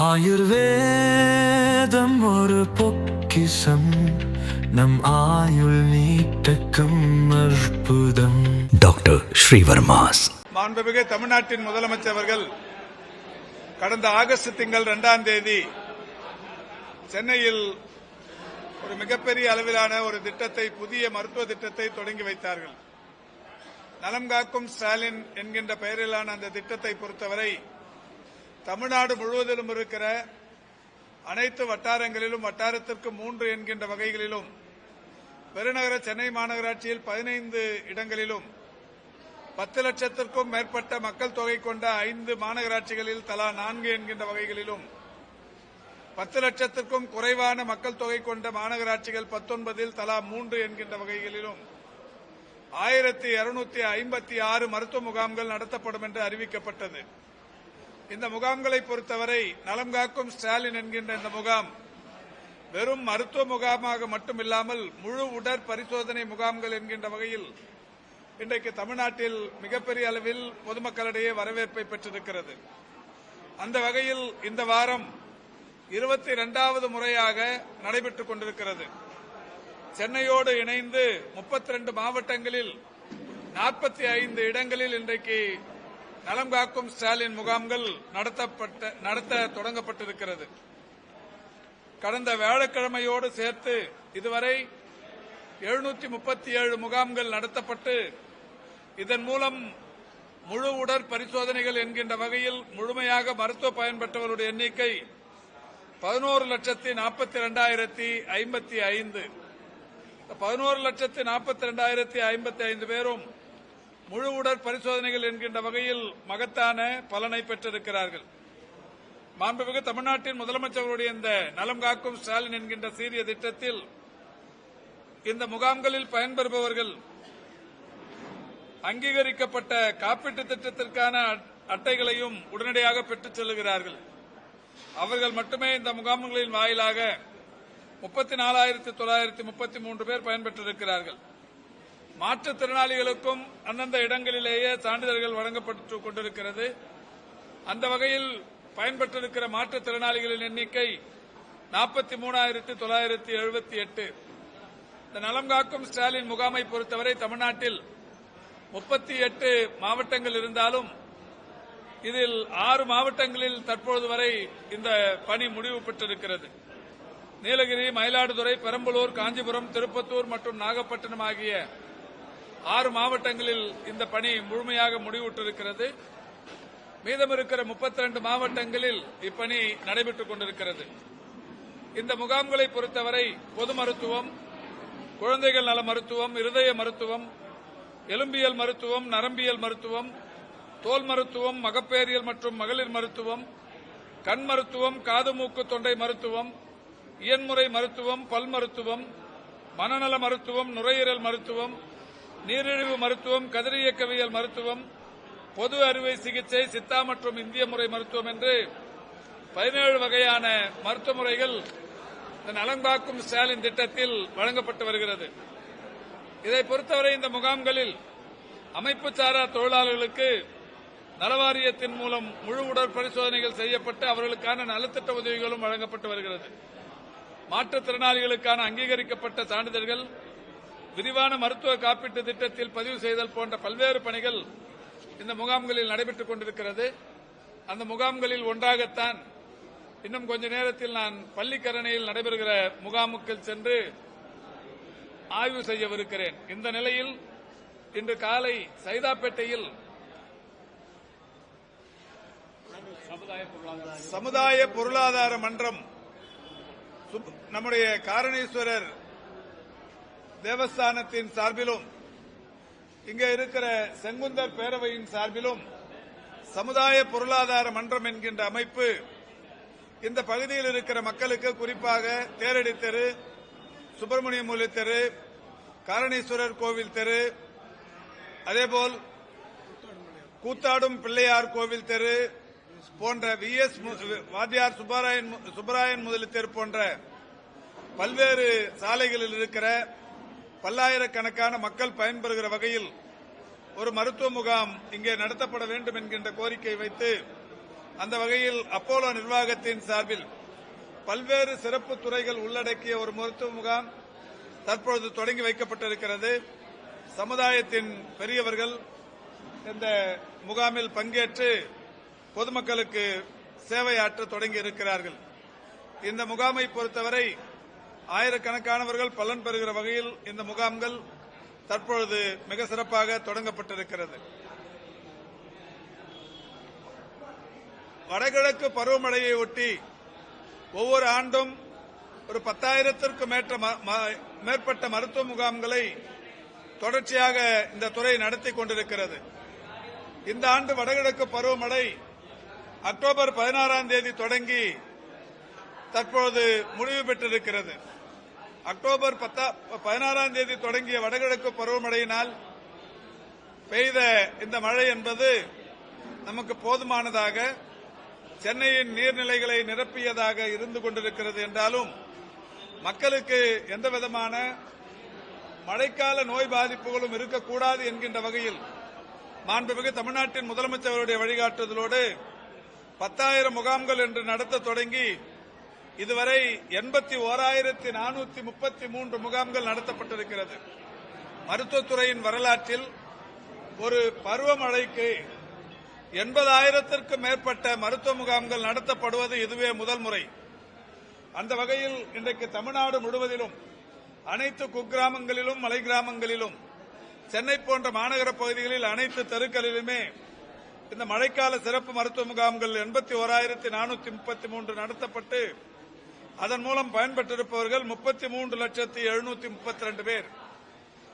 ஆயுர்வேதம் ஒரு பொக்கிஷம், நம் ஆயுள் நீட்டக்கும் அற்புதம். டாக்டர் ஸ்ரீவர்மாஸ். மாண்புமிகு தமிழ்நாட்டின் முதலமைச்சர் அவர்கள் கடந்த ஆகஸ்ட் திங்கள் 2ஆம் தேதி சென்னையில் ஒரு மிகப்பெரிய அளவிலான ஒரு திட்டத்தை, புதிய மருத்துவ திட்டத்தை தொடங்கி வைத்தார்கள். நலம் காக்கும் ஸ்டாலின் என்கின்ற பெயரிலான அந்த திட்டத்தை பொறுத்தவரை தமிழ்நாடு முழுவதிலும் இருக்கிற அனைத்து வட்டாரங்களிலும், வட்டாரத்திற்கு 3 என்கின்ற வகைகளிலும், பெருநகர சென்னை மாநகராட்சியில் 15 இடங்களிலும், 10 லட்சத்திற்கும் மேற்பட்ட மக்கள் தொகை கொண்ட 5 மாநகராட்சிகளில் தலா 4 என்கின்ற வகைகளிலும், 10 லட்சத்திற்கும் குறைவான மக்கள் தொகை கொண்ட மாநகராட்சிகள் 19 தலா 3 என்கின்ற வகைகளிலும் 1256 மருத்துவ முகாம்கள் நடத்தப்படும் என்று அறிவிக்கப்பட்டது. இந்த முகாம்களை பொறுத்தவரை நலம் காக்கும் ஸ்டாலின் என்கின்ற இந்த முகாம் வெறும் மருத்துவ முகாமாக மட்டுமில்லாமல் முழு உடற்பரிசோதனை முகாம்கள் என்கின்ற வகையில் இன்றைக்கு தமிழ்நாட்டில் மிகப்பெரிய அளவில் பொதுமக்களிடையே வரவேற்பை பெற்றிருக்கிறது. அந்த வகையில் இந்த வாரம் 22வது முறையாக நடைபெற்றுக் கொண்டிருக்கிறது. சென்னையோடு இணைந்து 32 மாவட்டங்களில் 45 இடங்களில் இன்றைக்கு நலம் காக்கும் ஸ்டாலின் முகாம்கள் நடத்த தொடங்கப்பட்டிருக்கிறது. கடந்த வியாழக்கிழமையோடு சேர்த்து இதுவரை 737 முகாம்கள் நடத்தப்பட்டு இதன் மூலம் முழு உடற்பரிசோதனைகள் என்கின்ற வகையில் முழுமையாக மருத்துவ பயன் பெற்றவருடைய எண்ணிக்கை 11,42,055. 11,42,055 பேரும் முழு உடற்பரிசோதனைகள் என்கின்ற வகையில் மகத்தான பலனை பெற்றிருக்கிறார்கள். மாண்புமிகு தமிழ்நாட்டின் முதலமைச்சர்களுடைய இந்த நலம் காக்கும் ஸ்டாலின் என்கின்ற சீரிய திட்டத்தில் இந்த முகாம்களில் பயன்பெறுபவர்கள் அங்கீகரிக்கப்பட்ட காப்பீட்டு திட்டத்திற்கான அட்டைகளையும் உடனடியாக பெற்றுச் செல்லுகிறார்கள். அவர்கள் மட்டுமே இந்த முகாம்களின் வாயிலாக 34,933 பேர் பயன்பெற்றிருக்கிறார்கள். மாற்றுத்திறனாளிகளுக்கும் அந்தந்த இடங்களிலேயே சான்றிதழ்கள் வழங்கப்பட்டுக் கொண்டிருக்கிறது. அந்த வகையில் பயன்பெற்றிருக்கிற மாற்றுத்திறனாளிகளின் எண்ணிக்கை 43,978. இந்த நலம் காக்கும் ஸ்டாலின் முகாமை பொறுத்தவரை தமிழ்நாட்டில் 38 மாவட்டங்கள் இருந்தாலும் இதில் 6 மாவட்டங்களில் தற்போது வரை இந்த பணி முடிவு பெற்றிருக்கிறது. நீலகிரி, மயிலாடுதுறை, பெரம்பலூர், காஞ்சிபுரம், திருப்பத்தூர் மற்றும் நாகப்பட்டினம் ஆகிய 6 மாவட்டங்களில் இந்த பணி முழுமையாக முடிவுற்றிருக்கிறது. மீதம் இருக்கிற 32 மாவட்டங்களில் இப்பணி நடைபெற்றுக் கொண்டிருக்கிறது. இந்த முகாம்களை பொறுத்தவரை பொது மருத்துவம், குழந்தைகள் நல மருத்துவம், இருதய மருத்துவம், எலும்பியல் மருத்துவம், நரம்பியல் மருத்துவம், தோல் மருத்துவம், மகப்பேறியல் மற்றும் மகளிர் மருத்துவம், கண் மருத்துவம், காது மூக்கு தொண்டை மருத்துவம், இயன்முறை மருத்துவம், பல் மருத்துவம், மனநல மருத்துவம், நுரையீரல் மருத்துவம், நீரிழிவு மருத்துவம், கதிரியக்கவியல் மருத்துவம், பொது அறுவை சிகிச்சை, சித்தா மற்றும் இந்திய முறை மருத்துவம் என்று 17 வகையான மருத்துவ முறைகள் இந்த நலம் காக்கும் ஸ்டாலின் திட்டத்தில் வழங்கப்பட்டு வருகிறது. இதை பொறுத்தவரை இந்த முகாம்களில் அமைப்பு சாரா தொழிலாளர்களுக்கு நலவாரியத்தின் மூலம் முழு உடற்பரிசோதனைகள் செய்யப்பட்டு அவர்களுக்கான நலத்திட்ட உதவிகளும் வழங்கப்பட்டு வருகிறது. மாற்றுத்திறனாளிகளுக்கான அங்கீகரிக்கப்பட்ட சான்றிதழ்கள், விரிவான மருத்துவ காப்பீட்டு திட்டத்தில் பதிவு செய்தல் போன்ற பல்வேறு பணிகள் இந்த முகாம்களில் நடைபெற்றுக் கொண்டிருக்கிறது. அந்த முகாம்களில் ஒன்றாகத்தான் இன்னும் கொஞ்ச நேரத்தில் நான் பள்ளிக்கரணையில் நடைபெறுகிற முகாமுக்கு சென்று ஆய்வு செய்யவிருக்கிறேன். இந்த நிலையில் இன்று காலை சைதாப்பேட்டையில் சமுதாய பொருளாதார மன்றம், நம்முடைய காரணீஸ்வரர் தேவஸ்தானத்தின் சார்பிலும், இங்கே இருக்கிற செங்குந்தர் பேரவையின் சார்பிலும் சமுதாய பொருளாதார மன்றம் என்கின்ற அமைப்பு இந்த பகுதியில் இருக்கிற மக்களுக்கு, குறிப்பாக தேரடி தெரு, சுப்பிரமணியமூர்த்தி தெரு, காரணீஸ்வரர் கோவில் தெரு, அதேபோல் கூத்தாடும் பிள்ளையார் கோவில் தெரு போன்ற VS வாத்தியார் சுப்பராயன் முதலி தெரு போன்ற பல்வேறு சாலைகளில் இருக்கிற பல்லாயிரக்கணக்கான மக்கள் பயன்பெறுகிற வகையில் ஒரு மருத்துவ முகாம் இங்கே நடத்தப்பட வேண்டும் என்கின்ற கோரிக்கை வைத்து அந்த வகையில் அப்போலோ நிர்வாகத்தின் சார்பில் பல்வேறு சிறப்பு துறைகள் உள்ளடக்கிய ஒரு மருத்துவ முகாம் தற்பொழுது தொடங்கி வைக்கப்பட்டிருக்கிறது. சமுதாயத்தின் பெரியவர்கள் இந்த முகாமில் பங்கேற்று பொதுமக்களுக்கு சேவையாற்ற தொடங்கி இருக்கிறார்கள். இந்த முகாமை பொறுத்தவரை ஆயிரக்கணக்கானவர்கள் பலன் பெறுகிற வகையில் இந்த முகாம்கள் தற்பொழுது மிக சிறப்பாக தொடங்கப்பட்டிருக்கிறது. வடகிழக்கு பருவமழையை ஒட்டி ஒவ்வொரு ஆண்டும் ஒரு 10,000த்திற்கும் மேற்பட்ட மருத்துவ முகாம்களை தொடர்ச்சியாக இந்த துறை நடத்தி கொண்டிருக்கிறது. இந்த ஆண்டு வடகிழக்கு பருவமழை அக்டோபர் 16ஆம் தேதி தொடங்கி தற்போது முடிவு பெற்றிருக்கிறது. அக்டோபர் 16ஆம் தேதி தொடங்கிய வடகிழக்கு பருவமழையினால் பெய்த இந்த மழை என்பது நமக்கு போதுமானதாக சென்னையின் நீர்நிலைகளை நிரப்பியதாக இருந்து கொண்டிருக்கிறது என்றாலும் மக்களுக்கு எந்தவிதமான மழைக்கால நோய் பாதிப்புகளும் இருக்கக்கூடாது என்கின்ற வகையில் மாண்புமிகு தமிழ்நாட்டின் முதலமைச்சருடைய வழிகாட்டுதலோடு 10,000 முகாம்கள் என்று நடத்த தொடங்கி இதுவரை 81,433 முகாம்கள் நடத்தப்பட்டிருக்கிறது. மருத்துவத்துறையின் வரலாற்றில் ஒரு பருவமழைக்கு 80,000த்திற்கும் மேற்பட்ட மருத்துவ முகாம்கள் நடத்தப்படுவது இதுவே முதல் முறை. அந்த வகையில் இன்றைக்கு தமிழ்நாடு முழுவதிலும் அனைத்து குக்கிராமங்களிலும் மலை கிராமங்களிலும் சென்னை போன்ற மாநகர பகுதிகளில் அனைத்து தெருக்களிலுமே இந்த மழைக்கால சிறப்பு மருத்துவ முகாம்கள் 81,433 நடத்தப்பட்டு அதன் மூலம் பயன்பெற்றிருப்பவர்கள் 33,732 பேர்.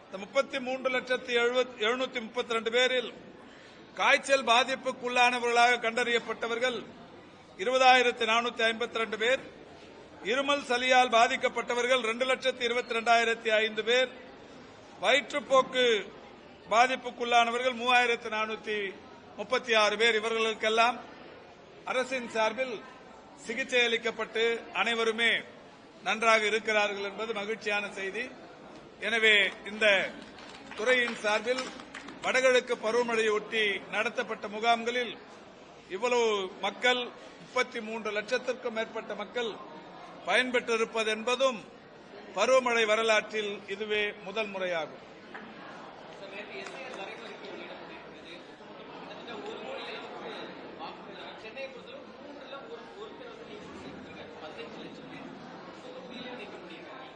இந்த 33,732 பேரில் காய்ச்சல் பாதிப்புக்குள்ளானவர்களாக கண்டறியப்பட்டவர்கள் 20,452 பேர். இருமல் சளியால் பாதிக்கப்பட்டவர்கள் 2,22,005 பேர். வயிற்றுப்போக்கு பாதிப்புக்குள்ளானவர்கள் 3,436 பேர். இவர்களுக்கெல்லாம் அரசின் சார்பில் சிகிச்சை அளிக்கப்பட்டு அனைவருமே நன்றாக இருக்கிறார்கள் என்பது மகிழ்ச்சியான செய்தி. எனவே இந்த துறையின் சார்பில் வடகிழக்கு பருவமழையை ஒட்டி நடத்தப்பட்ட முகாம்களில் இவ்வளவு மக்கள் 33 லட்சத்திற்கும் மேற்பட்ட மக்கள் பயன்பெற்றிருப்பது என்பதும் பருவமழை வரலாற்றில் இதுவே முதல் முறையாகும்.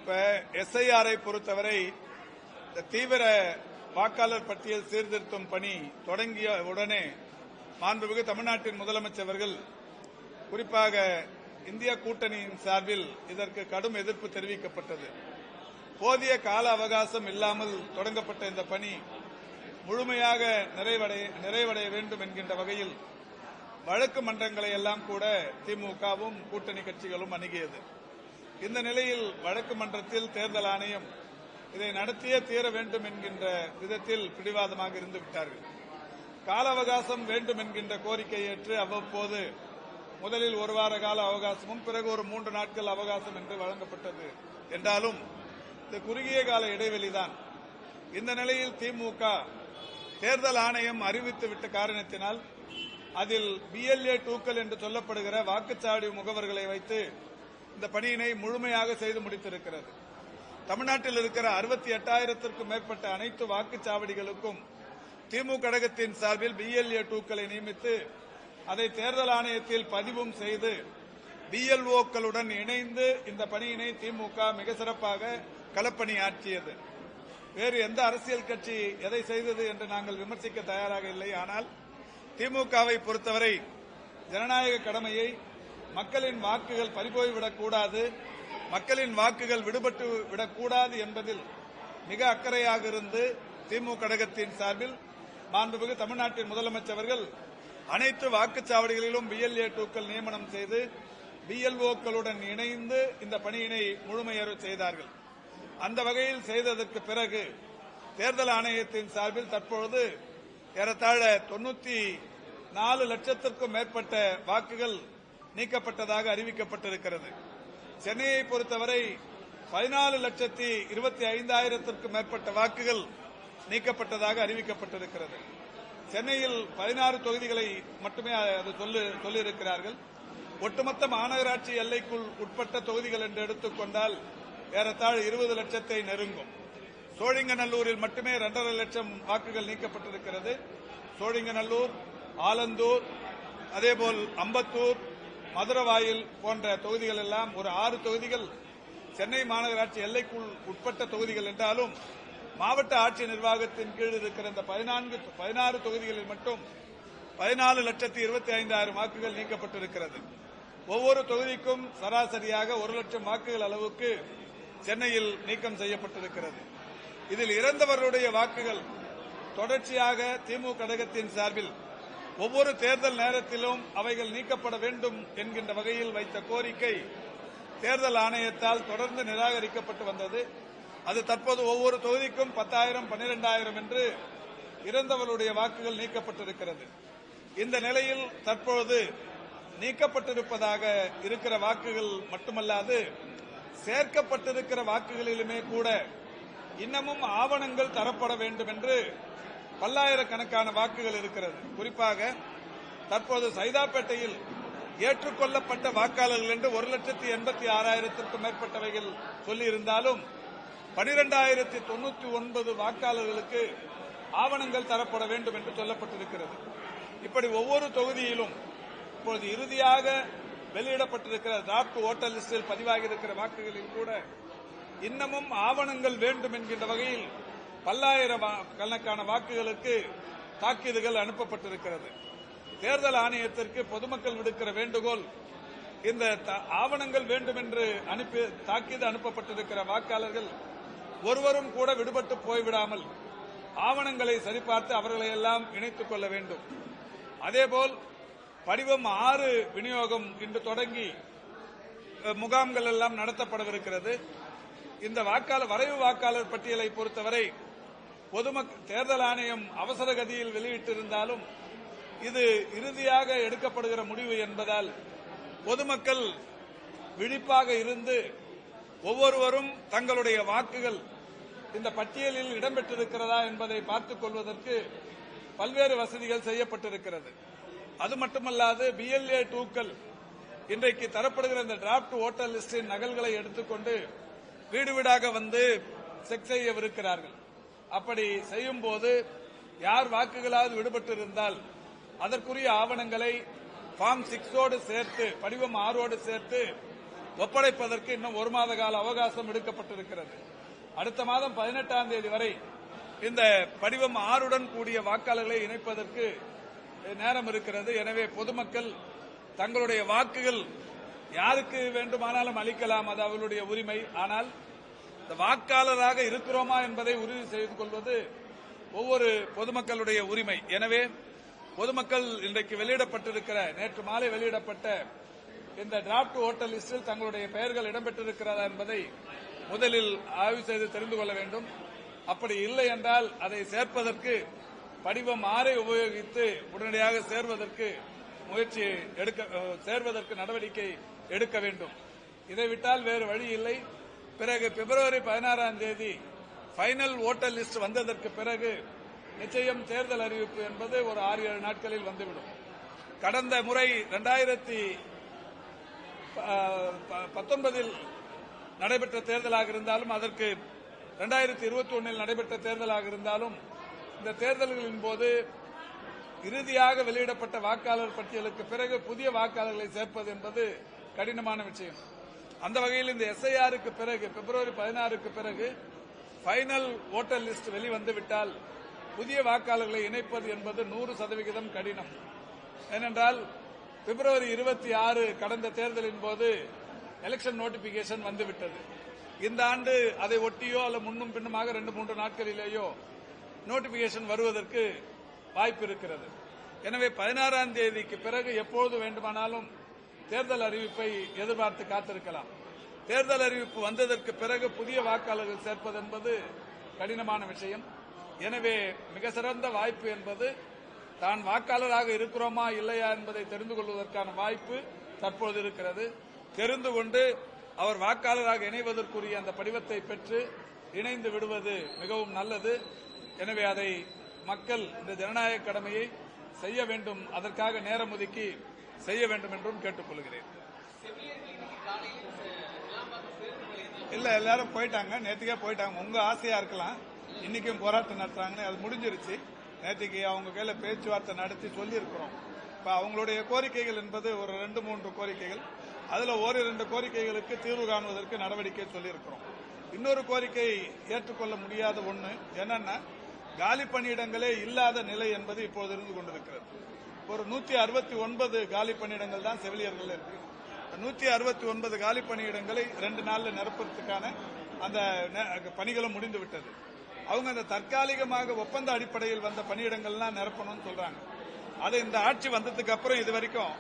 இப்ப எஸ்ஐஆரை பொறுத்தவரை இந்த தீவிர வாக்காளர் பட்டியல் சீர்திருத்தும் பணி தொடங்கிய உடனே மாண்புமிகு தமிழ்நாட்டின் முதலமைச்சர்கள் குறிப்பாக இந்திய கூட்டணியின் சார்பில் இதற்கு கடும் எதிர்ப்பு தெரிவிக்கப்பட்டது. போதிய கால அவகாசம் இல்லாமல் தொடங்கப்பட்ட இந்த பணி முழுமையாக நிறைவடைய வேண்டும் என்கின்ற வகையில் வழக்கு மன்றங்களை எல்லாம் கூட திமுகவும் கூட்டணி கட்சிகளும் அணுகியது. இந்த நிலையில் வழக்கு மன்றத்தில் தேர்தல் ஆணையம் இதை நடத்தியே தீர வேண்டும் என்கின்ற விதத்தில் பிடிவாதமாக இருந்து விட்டார்கள். கால அவகாசம் வேண்டும் என்கின்ற கோரிக்கை ஏற்று அவ்வப்போது முதலில் ஒரு வார கால அவகாசமும் பிறகு ஒரு 3 நாட்கள் அவகாசம் என்று வழங்கப்பட்டது. என்றாலும் இந்த குறுகிய கால இடைவெளிதான். இந்த நிலையில் திமுக தேர்தல் ஆணையம் அறிவித்துவிட்ட காரணத்தினால் அதில் BLA 2க்கள் என்று சொல்லப்படுகிற வாக்குச்சாவடி முகவர்களை வைத்து இந்த பணியினை முழுமையாக செய்து முடித்திருக்கிறது. தமிழ்நாட்டில் இருக்கிற 68,000த்திற்கும் மேற்பட்ட அனைத்து வாக்குச்சாவடிகளுக்கும் திமுக கழகத்தின் சார்பில் BLA 2க்களை நியமித்து அதை தேர்தல் ஆணையத்தில் பதிவும் செய்து BLOக்களுடன் இணைந்து இந்த பணியினை திமுக மிக சிறப்பாக களப்பணி ஆற்றியது. வேறு எந்த அரசியல் கட்சி எதை செய்தது என்று நாங்கள் விமர்சிக்க தயாராக இல்லை. ஆனால் திமுகவை பொறுத்தவரை ஜனநாயக கடமையை மக்களின் வாக்குகள் பறிபோய்விடக்கூடாது, மக்களின் வாக்குகள் விடுபட்டு விடக்கூடாது என்பதில் மிக அக்கறையாக இருந்து திமுக கழகத்தின் சார்பில் மாண்புமிகு தமிழ்நாட்டின் முதலமைச்சர்கள் அனைத்து வாக்குச்சாவடிகளிலும் BLA 2க்கள் நியமனம் செய்து BLOக்களுடன் இணைந்து இந்த பணியினை முழுமையேற செய்தார்கள். அந்த வகையில் செய்ததற்கு பிறகு தேர்தல் ஆணையத்தின் சார்பில் தற்பொழுது ஏறத்தாழ 94 லட்சத்திற்கும் மேற்பட்ட வாக்குகள் நீக்கப்பட்டதாக அறிவிக்கப்பட்டிருக்கிறது. சென்னையை பொறுத்தவரை 14,25,000த்திற்கும் மேற்பட்ட வாக்குகள் நீக்கப்பட்டதாக அறிவிக்கப்பட்டிருக்கிறது. சென்னையில் 16 தொகுதிகளை மட்டுமே அது சொல்லியிருக்கிறார்கள். ஒட்டுமொத்த மாநகராட்சி எல்லைக்குள் உட்பட்ட தொகுதிகள் என்று எடுத்துக்கொண்டால் ஏறத்தாழ 20 லட்சத்தை நெருங்கும். சோழிங்கநல்லூரில் மட்டுமே 2.5 லட்சம் வாக்குகள் நீக்கப்பட்டிருக்கிறது. சோழிங்கநல்லூர், ஆலந்தூர், அதேபோல் அம்பத்தூர், மதுரவாயில் போன்ற தொகுதிகள் எல்லாம் ஒரு 6 தொகுதிகள் சென்னை மாநகராட்சி எல்லைக்குள் உட்பட்ட தொகுதிகள் என்றாலும் மாவட்ட ஆட்சி நிர்வாகத்தின் கீழ் இருக்கிற இந்த 16 தொகுதிகளில் மட்டும் 14,25,000 வாக்குகள் நீக்கப்பட்டிருக்கிறது. ஒவ்வொரு தொகுதிக்கும் சராசரியாக 1 லட்சம் வாக்குகள் அளவுக்கு சென்னையில் நீக்கம் செய்யப்பட்டிருக்கிறது. இதில் இறந்தவர்களுடைய வாக்குகள் தொடர்ச்சியாக திமுக கழகத்தின் சார்பில் ஒவ்வொரு தேர்தல் நேரத்திலும் அவைகள் நீக்கப்பட வேண்டும் என்கின்ற வகையில் வைத்த கோரிக்கை தேர்தல் ஆணையத்தால் தொடர்ந்து நிராகரிக்கப்பட்டு வந்தது. அது தற்போது ஒவ்வொரு தொகுதிக்கும் 10,000, 12,000 என்று இறந்தவர்களுடைய வாக்குகள் நீக்கப்பட்டிருக்கிறது. இந்த நிலையில் தற்போது நீக்கப்பட்டிருப்பதாக இருக்கிற வாக்குகள் மட்டுமல்லாது சேர்க்கப்பட்டிருக்கிற வாக்குகளிலுமே கூட இன்னமும் ஆவணங்கள் தரப்பட வேண்டும் என்று பல்லாயிரக்கணக்கான வாக்குகள் இருக்கிறது. குறிப்பாக தற்போது சைதாப்பேட்டையில் ஏற்றுக்கொள்ளப்பட்ட வாக்காளர்கள் என்று 1,86,000க்கும் மேற்பட்டவைகள் சொல்லியிருந்தாலும் 12,099 வாக்காளர்களுக்கு ஆவணங்கள் தரப்பட வேண்டும் என்று சொல்லப்பட்டிருக்கிறது. இப்படி ஒவ்வொரு தொகுதியிலும் இப்பொழுது இறுதியாக வெளியிடப்பட்டிருக்கிற டிராப்ட் ஓட்டர் லிஸ்டில் பதிவாகியிருக்கிற வாக்குகளில் கூட இன்னமும் ஆவணங்கள் வேண்டும் என்கின்ற வகையில் பல்லாயிரக்கணக்கான வாக்குகளுக்கு தாக்கீதுகள் அனுப்பப்பட்டிருக்கிறது. தேர்தல் ஆணையத்திற்கு பொதுமக்கள் விடுக்கிற வேண்டுகோள், இந்த ஆவணங்கள் வேண்டும் என்று தாக்கீது அனுப்பப்பட்டிருக்கிற வாக்காளர்கள் ஒருவரும் கூட விடுபட்டு போய்விடாமல் ஆவணங்களை சரிபார்த்து அவர்களை எல்லாம் இணைத்துக் கொள்ள வேண்டும். அதேபோல் படிவம் 6 விநியோகம் இன்று தொடங்கி முகாம்கள் எல்லாம் நடத்தப்படவிருக்கிறது. இந்த வரைவு வாக்காளர் பட்டியலை பொறுத்தவரை தேர்தல் ஆணையம் அவசர கதியில் வெளியிட்டிருந்தாலும் இது இறுதியாக எடுக்கப்படுகிற முடிவு என்பதால் பொதுமக்கள் விழிப்பாக இருந்து ஒவ்வொருவரும் தங்களுடைய வாக்குகள் இந்த பட்டியலில் இடம்பெற்றிருக்கிறதா என்பதை பார்த்துக் கொள்வதற்கு பல்வேறு வசதிகள் செய்யப்பட்டிருக்கிறது. அது மட்டுமல்லாது BLA 2க்கள் இன்றைக்கு தரப்படுகிற இந்த டிராப்ட் ஓட்டர் லிஸ்டின் நகல்களை எடுத்துக்கொண்டு வீடு வீடாக வந்து செக் செய்யவிருக்கிறார்கள். அப்படி செய்யும் போது யார் வாக்குகளாவது விடுபட்டிருந்தால் அதற்குரிய ஆவணங்களை ஃபார்ம் 6ஓடு சேர்த்து படிவம் 6ஓடு சேர்த்து ஒப்படைப்பதற்கு இன்னும் 1 மாத கால அவகாசம் எடுக்கப்பட்டிருக்கிறது. அடுத்த மாதம் 18ஆம் தேதி வரை இந்த படிவம் 6உடன் கூடிய வாக்காளர்களை இணைப்பதற்கு நேரம் இருக்கிறது. எனவே பொதுமக்கள் தங்களுடைய வாக்குகள் யாருக்கு வேண்டுமானாலும் அளிக்கலாம், அது அவர்களுடைய உரிமை. ஆனால் இந்த வாக்காளராக இருக்கிறோமா என்பதை உறுதி செய்து கொள்வது ஒவ்வொரு பொதுமக்களுடைய உரிமை. எனவே பொதுமக்கள் இன்றைக்கு வெளியிடப்பட்டிருக்கிற நேற்று மாலை வெளியிடப்பட்ட இந்த டிராப்ட் ஓட்டர் லிஸ்டில் தங்களுடைய பெயர்கள் இடம்பெற்றிருக்கிறதா என்பதை முதலில் ஆய்வு செய்து தெரிந்து கொள்ள வேண்டும். அப்படி இல்லை என்றால் அதை சேர்ப்பதற்கு படிவம் 6ஐ உபயோகித்து உடனடியாக சேர்வதற்கு நடவடிக்கை எடுக்க வேண்டும். இதை விட்டால் வேறு வழி இல்லை. பிறகு பிப்ரவரி 16ஆம் தேதி ஃபைனல் ஓட்டர் லிஸ்ட் வந்ததற்கு பிறகு நிச்சயம் தேர்தல் அறிவிப்பு என்பது ஒரு 6-7 நாட்களில் வந்துவிடும். கடந்த முறை 2019 நடைபெற்ற தேர்தலாக இருந்தாலும் அதற்கு 2021 நடைபெற்ற தேர்தலாக இருந்தாலும் இந்த தேர்தல்களின் போது இறுதியாக வெளியிடப்பட்ட வாக்காளர் பட்டியலுக்கு பிறகு புதிய வாக்காளர்களை சேர்ப்பது என்பது கடினமான விஷயம். அந்த வகையில் இந்த SIRக்கு பிறகு பிப்ரவரி 16க்கு பிறகு ஃபைனல் ஓட்டர் லிஸ்ட் வெளிவந்துவிட்டால் புதிய வாக்காளர்களை இணைப்பது என்பது 100% கடினம். ஏனென்றால் பிப்ரவரி 26 கடந்த தேர்தலின் போது எலெக்ஷன் நோட்டிபிகேஷன் வந்துவிட்டது. இந்த ஆண்டு அதை ஒட்டியோ அல்ல முன்னும் பின்னுமாக 2-3 நாட்களிலேயோ நோட்டிபிகேஷன் வருவதற்கு வாய்ப்பு இருக்கிறது. எனவே 16ஆம் தேதிக்கு பிறகு எப்போது வேண்டுமானாலும் தேர்தல் அறிவிப்பை எதிர்பார்த்து காத்திருக்கலாம். தேர்தல் அறிவிப்பு வந்ததற்கு பிறகு புதிய வாக்காளர்கள் சேர்ப்பது என்பது கடினமான விஷயம். எனவே மிக சிறந்த வாய்ப்பு என்பது தான் வாக்காளராக இருக்கிறோமா இல்லையா என்பதை தெரிந்து கொள்வதற்கான வாய்ப்பு தற்போது இருக்கிறது. தெரிந்து கொண்டு அவர் வாக்காளராக இணைவதற்குரிய அந்த படிவத்தை பெற்று இணைந்து விடுவது மிகவும் நல்லது. எனவே அதை மக்கள் இந்த ஜனநாயக கடமையை செய்ய வேண்டும், அதற்காக நேரம் ஒதுக்கி செய்ய வேண்டும் என்றும் கேட்டுக் கொள்கிறேன். இல்ல, எல்லாரும் போயிட்டாங்க, நேற்றுக்கே போயிட்டாங்க. உங்க ஆசையா இருக்கலாம், இன்னைக்கும் போராட்டம் நடத்துறாங்கன்னு அது முடிஞ்சிருச்சு. நேற்றுக்கு அவங்க கையில பேச்சுவார்த்தை நடத்தி சொல்லி இருக்கிறோம். இப்ப அவங்களுடைய கோரிக்கைகள் என்பது ஒரு 2-3 கோரிக்கைகள். அதுல ஒரு 2 கோரிக்கைகளுக்கு தீர்வு காணுவதற்கு நடவடிக்கை சொல்லியிருக்கிறோம். இன்னொரு கோரிக்கை ஏற்றுக்கொள்ள முடியாத ஒண்ணு என்னன்னா, காலி பணியிடங்களே இல்லாத நிலை என்பது இப்போது இருந்து கொண்டிருக்கிறது. ஒரு 169 காலி பணியிடங்கள் தான் செவிலியர்கள் இருக்கு. 169 காலி பணியிடங்களை 2 நாள்ல நிரப்புறதுக்கான அந்த பணிகளும் முடிந்து விட்டது. அவங்க அந்த தற்காலிகமாக ஒப்பந்த அடிப்படையில் வந்த பணியிடங்கள்லாம் நிரப்பணும்னு சொல்றாங்க. அது இந்த ஆட்சி வந்ததுக்கு அப்புறம் இதுவரைக்கும்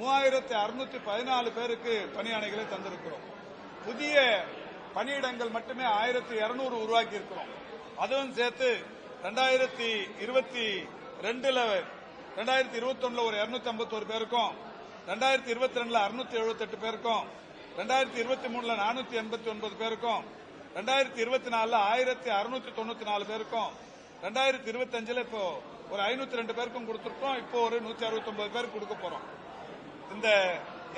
3614 பேருக்கு பணியாணைகளை தந்திருக்கிறோம். புதிய பணியிடங்கள் மட்டுமே 1200 உருவாக்கி இருக்கிறோம். அதுவும் சேர்த்து 2021 ஒரு 251 பேருக்கும், 2022 678 பேருக்கும், 2023 489 பேருக்கும், 2024 1694 பேருக்கும், 2025 இப்போ ஒரு 502 பேருக்கும் கொடுத்திருக்கோம். இப்போ ஒரு 169 பேருக்கு கொடுக்க போறோம். இந்த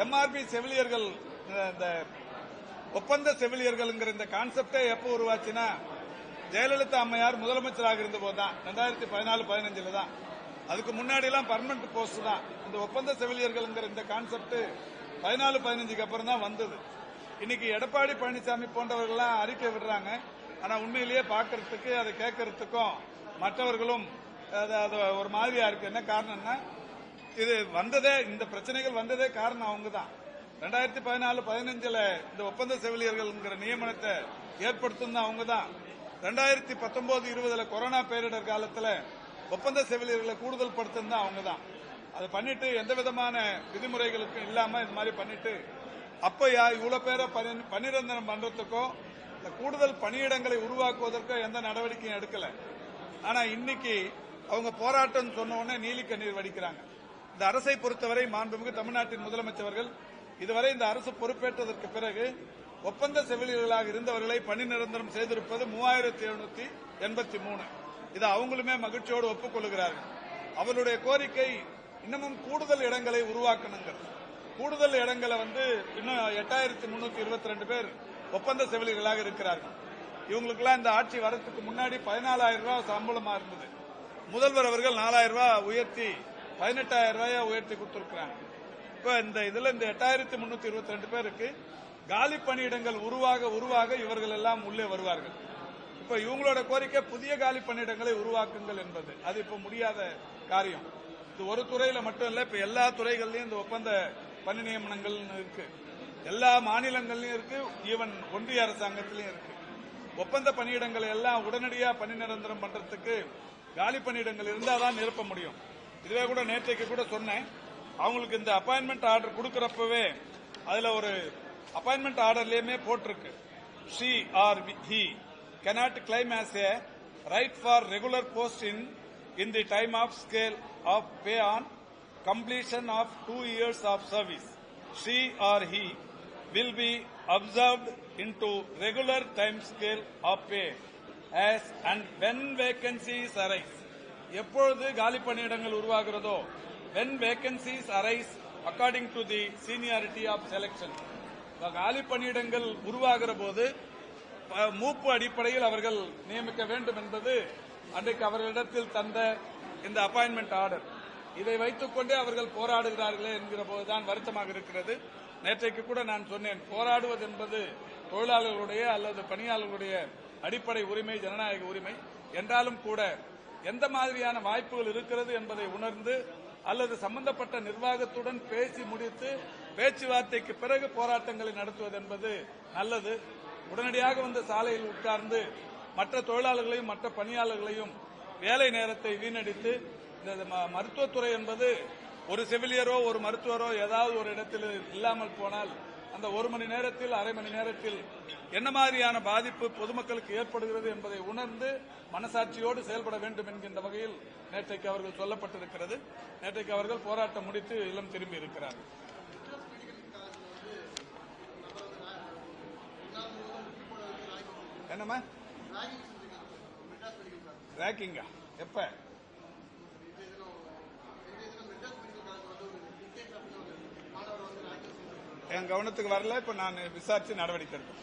எம்ஆர்பி செவிலியர்கள், இந்த ஒப்பந்த செவிலியர்கள் இந்த கான்செப்டே எப்போ உருவாச்சுன்னா, ஜெயலலிதா அம்மையார் முதலமைச்சராக இருந்த போதுதான், 2014-15 தான். அதுக்கு முன்னாடி எல்லாம் பர்மனன்ட் போஸ்ட் தான். இந்த ஒப்பந்த செவிலியர்கள் இந்த கான்செப்ட் 14-15க்கு அப்புறம் தான் வந்தது. இன்னைக்கு எடப்பாடி பழனிசாமி போன்றவர்கள்லாம் அறிக்கை விடுறாங்க. ஆனா உண்மையிலேயே பாக்கிறதுக்கு, அதை கேட்கறதுக்கும் மற்றவர்களும் ஒரு மாதிரியா இருக்கு. என்ன காரணம்னா, இது வந்ததே, இந்த பிரச்சனைகள் வந்ததே காரணம் அவங்க தான். 2014-15 இந்த ஒப்பந்த செவிலியர்கள் நியமனத்தை ஏற்படுத்தும் அவங்க தான். 2019-20 கொரோனா பேரிடர் காலத்தில் ஒப்பந்த செவிலியர்களை கூடுதல் படுத்தும் அவங்க தான். அதை பண்ணிட்டு எந்த விதமான விதிமுறைகளுக்கும் இல்லாம இது மாதிரி பண்ணிட்டு, அப்ப இவ்வளவு பேரை பணிரந்தனம் பண்றதுக்கோ கூடுதல் பணியிடங்களை உருவாக்குவதற்கோ எந்த நடவடிக்கையும் எடுக்கல. ஆனா இன்னைக்கு அவங்க போராட்டம் சொன்ன உடனே நீலி கண்ணீர் வடிக்கிறாங்க. இந்த அரசை பொறுத்தவரை மாண்புமிகு தமிழ்நாட்டின் முதலமைச்சர்கள் இதுவரை இந்த அரசு பொறுப்பேற்றதற்கு பிறகு ஒப்பந்த செவிலியர்களாக இருந்தவர்களை பணி நிரந்தரம் செய்திருப்பது 3783. இதை அவங்களுமே மகிழ்ச்சியோடு ஒப்புக்கொள்கிறார்கள். அவருடைய கோரிக்கை இன்னமும் கூடுதல் இடங்களை உருவாக்கணுங்கள். கூடுதல் இடங்களை இன்னும் 8322 பேர் ஒப்பந்த செவிலியர்களாக இருக்கிறார்கள். இவங்களுக்கெல்லாம் இந்த ஆட்சி வரத்துக்கு முன்னாடி 14,000 ரூபாய் சம்பளமா இருந்தது. முதல்வர் அவர்கள் 4,000 ரூபாய் உயர்த்தி 18,000 ரூபாயா உயர்த்தி கொடுத்திருக்கிறாங்க. இப்ப இந்த 8322 பேருக்கு காலி பணியிடங்கள் உருவாக இவர்கள் எல்லாம் உள்ளே வருவார்கள். இப்ப இவங்களோட கோரிக்கை புதிய காலி பணியிடங்களை உருவாக்குங்கள் என்பது. அது இப்ப முடியாத காரியம். இது ஒரு துறையில மட்டும் இல்ல, இப்ப எல்லா துறைகள்லயும் இந்த ஒப்பந்த பணி நியமனங்கள் இருக்கு. எல்லா மாநிலங்கள்லயும் இருக்கு, ஈவன் ஒன்றிய அரசாங்கத்திலயும் இருக்கு. ஒப்பந்த பணியிடங்களை எல்லாம் உடனடியா பணி நிரந்தரம் பண்றதுக்கு காலி பணியிடங்கள் இருந்தாதான் நிரப்ப முடியும். இதுவே கூட நேற்றைக்கு கூட சொன்னேன், அவங்களுக்கு இந்த அப்பாயின்மெண்ட் ஆர்டர் கொடுக்கறப்பவே அதுல ஒரு அப்பாயின்மெண்ட் ஆர்டர்லயுமே போட்டிருக்கு, she or he cannot claim as a right for regular post in the time of scale of pay on completion of 2 years of service. She or he will be observed into regular time scale of pay as and when vacancies arise. எப்பொழுது காலி பணியிடங்கள் உருவாகிறதோ, when vacancies arise according to the seniority of selection. காலி பணியிடங்கள் உருவாகிற போது மூப்பு அடிப்படையில் அவர்கள் நியமிக்க வேண்டும் என்பது அன்றைக்கு அவர்களிடத்தில் தந்த இந்த அப்பாயின்மெண்ட் ஆர்டர். இதை வைத்துக் கொண்டே அவர்கள் போராடுகிறார்களே என்கிற போதுதான் வருத்தமாக இருக்கிறது. நேற்றைக்கு கூட நான் சொன்னேன், போராடுவது என்பது தொழிலாளர்களுடைய அல்லது பணியாளர்களுடைய அடிப்படை உரிமை, ஜனநாயக உரிமை என்றாலும் கூட எந்த மாதிரியான வாய்ப்புகள் இருக்கிறது என்பதை உணர்ந்து அல்லது சம்பந்தப்பட்ட நிர்வாகத்துடன் பேசி முடித்து பேச்சுவார்த்தைக்கு பிறகு போராட்டங்களை நடத்துவது என்பது நல்லது. உடனடியாக சாலையில் உட்கார்ந்து மற்ற தொழிலாளர்களையும் மற்ற பணியாளர்களையும் வேலை நேரத்தை வீணடித்து, இந்த மருத்துவத்துறை என்பது ஒரு செவிலியரோ ஒரு மருத்துவரோ ஏதாவது ஒரு இடத்தில் இல்லாமல் போனால் அந்த 1 மணி நேரத்தில், அரை மணி நேரத்தில் என்ன மாதிரியான பாதிப்பு பொதுமக்களுக்கு ஏற்படுகிறது என்பதை உணர்ந்து மனசாட்சியோடு செயல்பட வேண்டும் என்கின்ற வகையில் நேற்றைக்கு அவர்கள் சொல்லப்பட்டிருக்கிறது. நேற்றைக்கு அவர்கள் போராட்டம் முடித்து இல்லம் திரும்பி இருக்கிறார்கள். என்னமா ரேக்கிங்கா? எப்ப? என் கவனத்துக்கு வரல. இப்ப நான் விசாரிச்சு நடவடிக்கை எடுப்பேன்.